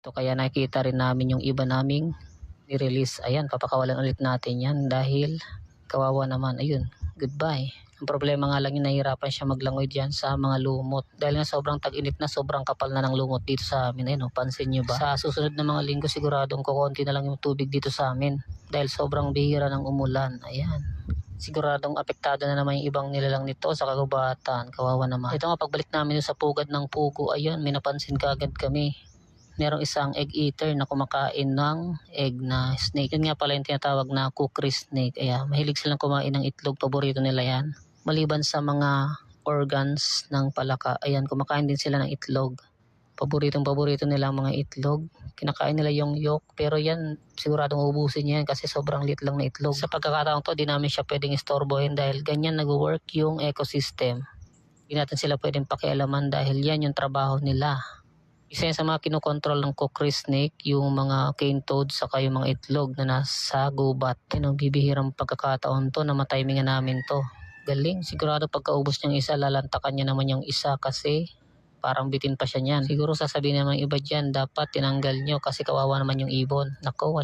To kaya nakikita rin namin yung iba naming i-release. Ayan, papakawalan ulit natin yan dahil kawawa naman. Ayun, goodbye. Ang problema nga lang yung nahihirapan siya maglangoy dyan sa mga lumot. Dahil nga sobrang tag-init na, sobrang kapal na ng lumot dito sa amin. Ayun, pansin nyo ba? Sa susunod na mga linggo siguradong kukunti na lang yung tubig dito sa amin. Dahil sobrang bihira ng umulan. Ayan. Siguradong apektado na naman yung ibang nilalang nito sa kagubatan. Kawawa naman. Ito nga, pagbalik namin sa pugad ng pugo, ayan, may napansin kagad kami. Merong isang egg eater na kumakain ng egg na snake. Yun nga pala yung tinatawag na kukri snake. Ayan, mahilig silang kumain ng itlog. Paborito nila yan. Maliban sa mga organs ng palaka, ayan, kumakain din sila ng itlog. Paborito nila ang mga itlog. Kinakain nila yung yolk, pero yan siguradong ubusin yan kasi sobrang liit lang na itlog. Sa pagkakataong to, di namin siya pwedeng istorbohin dahil ganyan nag-work yung ecosystem. Hindi natin sila pwedeng pakialaman dahil yan yung trabaho nila. Isa yan sa mga kinokontrol ng kukri snake, yung mga cane toad saka yung mga itlog na nasa gubat. Bibihirang pagkakataon to na matimingan namin to. Galing, sigurado pagkaubos niyang isa, lalantakan niya naman yung isa kasi parang bitin pa siya niyan. Siguro sasabihin naman iba dyan, dapat tinanggal nyo kasi kawawa naman yung ibon. Nako, wala.